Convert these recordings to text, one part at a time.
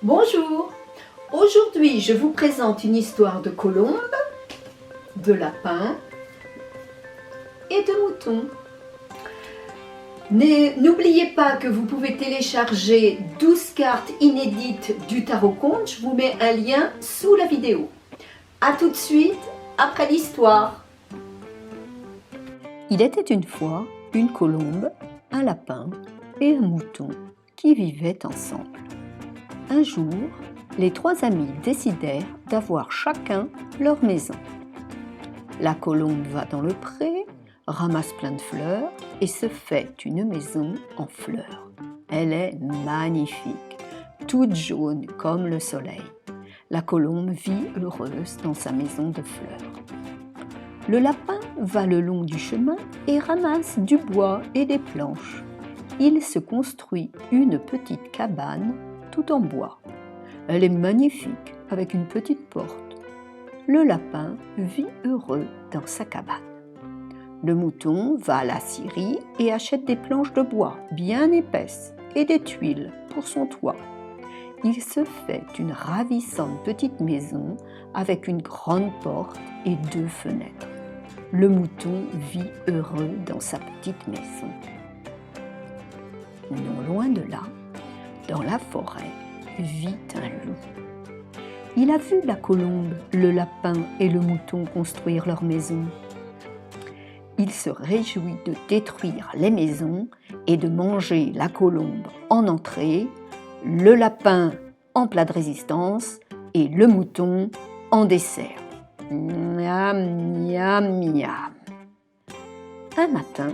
Bonjour, aujourd'hui je vous présente une histoire de colombe, de lapin et de mouton. N'oubliez pas que vous pouvez télécharger 12 cartes inédites du tarot conte, je vous mets un lien sous la vidéo. A tout de suite après l'histoire. Il était une fois une colombe, un lapin et un mouton qui vivaient ensemble. Un jour, les trois amis décidèrent d'avoir chacun leur maison. La colombe va dans le pré, ramasse plein de fleurs et se fait une maison en fleurs. Elle est magnifique, toute jaune comme le soleil. La colombe vit heureuse dans sa maison de fleurs. Le lapin va le long du chemin et ramasse du bois et des planches. Il se construit une petite cabane tout en bois. Elle est magnifique avec une petite porte. Le lapin vit heureux dans sa cabane. Le mouton va à la scierie et achète des planches de bois bien épaisses et des tuiles pour son toit. Il se fait une ravissante petite maison avec une grande porte et 2 fenêtres. Le mouton vit heureux dans sa petite maison. Non loin de là, dans la forêt, vit un loup. Il a vu la colombe, le lapin et le mouton construire leur maison. Il se réjouit de détruire les maisons et de manger la colombe en entrée, le lapin en plat de résistance et le mouton en dessert. Miam, miam, miam. Un matin,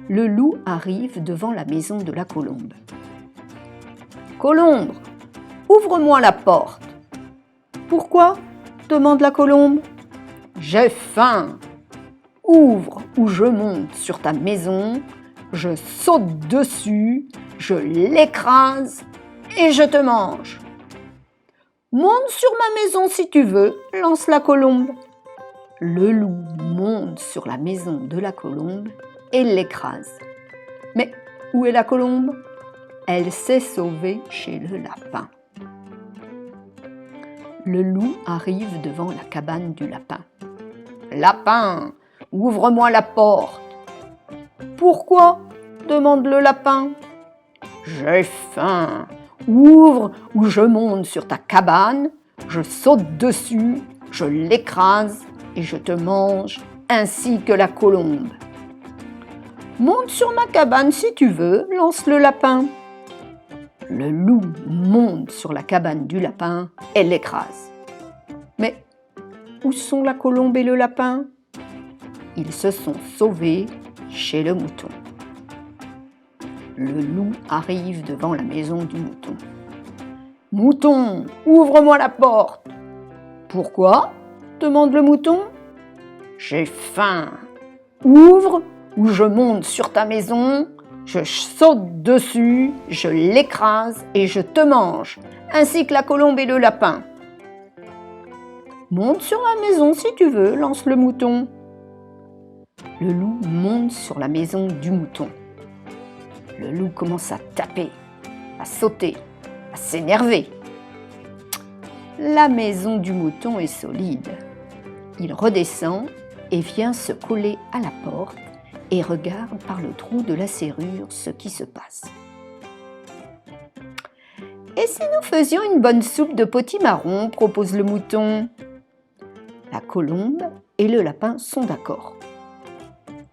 le loup arrive devant la maison de la colombe. « Colombe, ouvre-moi la porte. »« Pourquoi ?» demande la colombe. « J'ai faim. Ouvre ou je monte sur ta maison, je saute dessus, je l'écrase et je te mange. »« Monte sur ma maison si tu veux, lance la colombe. » Le loup monte sur la maison de la colombe et l'écrase. Mais où est la colombe ? Elle s'est sauvée chez le lapin. Le loup arrive devant la cabane du lapin. « Lapin, ouvre-moi la porte. »« Pourquoi ?» demande le lapin. « J'ai faim. Ouvre ou je monte sur ta cabane, je saute dessus, je l'écrase et je te mange, ainsi que la colombe. »« Monte sur ma cabane si tu veux, lance le lapin. » Le loup monte sur la cabane du lapin et l'écrase. Mais où sont la colombe et le lapin ? Ils se sont sauvés chez le mouton. Le loup arrive devant la maison du mouton. « Mouton, ouvre-moi la porte. »« Pourquoi ? demande le mouton. « J'ai faim. Ouvre ou je monte sur ta maison, je saute dessus, je l'écrase et je te mange, ainsi que la colombe et le lapin. »« Monte sur ma maison si tu veux, lance le mouton. » Le loup monte sur la maison du mouton. Le loup commence à taper, à sauter, à s'énerver. La maison du mouton est solide. Il redescend et vient se coller à la porte et regarde par le trou de la serrure ce qui se passe. « Et si nous faisions une bonne soupe de potimarron ?» propose le mouton. La colombe et le lapin sont d'accord.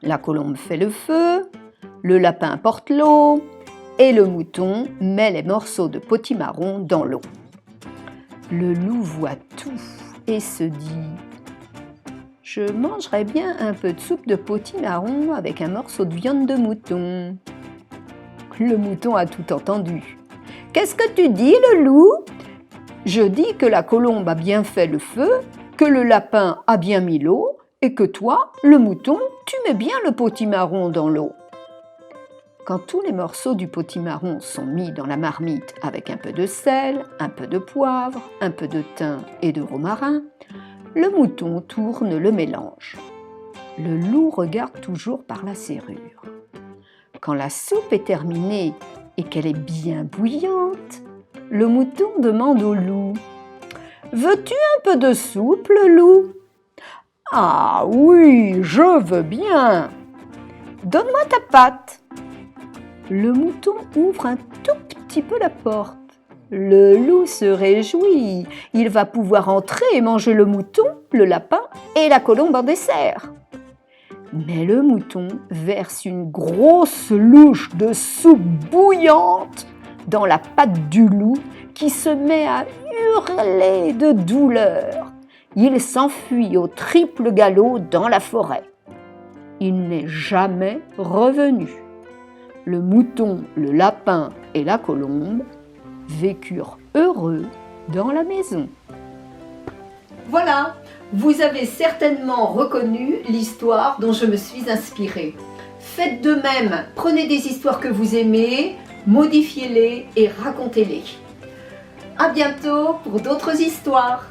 La colombe fait le feu, le lapin porte l'eau et le mouton met les morceaux de potimarron dans l'eau. Le loup voit tout et se dit « Je mangerais bien un peu de soupe de potimarron avec un morceau de viande de mouton. » Le mouton a tout entendu. « Qu'est-ce que tu dis, le loup ? » « Je dis que la colombe a bien fait le feu, que le lapin a bien mis l'eau et que toi, le mouton, tu mets bien le potimarron dans l'eau. » Quand tous les morceaux du potimarron sont mis dans la marmite avec un peu de sel, un peu de poivre, un peu de thym et de romarin, le mouton tourne le mélange. Le loup regarde toujours par la serrure. Quand la soupe est terminée et qu'elle est bien bouillante, le mouton demande au loup « Veux-tu un peu de soupe, le loup ?»« Ah oui, je veux bien. Donne-moi ta patte. » Le mouton ouvre un tout petit peu la porte. Le loup se réjouit. Il va pouvoir entrer et manger le mouton, le lapin et la colombe en dessert. Mais le mouton verse une grosse louche de soupe bouillante dans la patte du loup qui se met à hurler de douleur. Il s'enfuit au triple galop dans la forêt. Il n'est jamais revenu. Le mouton, le lapin et la colombe vécurent heureux dans la maison. Voilà, vous avez certainement reconnu l'histoire dont je me suis inspirée. Faites de même, prenez des histoires que vous aimez, modifiez-les et racontez-les. À bientôt pour d'autres histoires.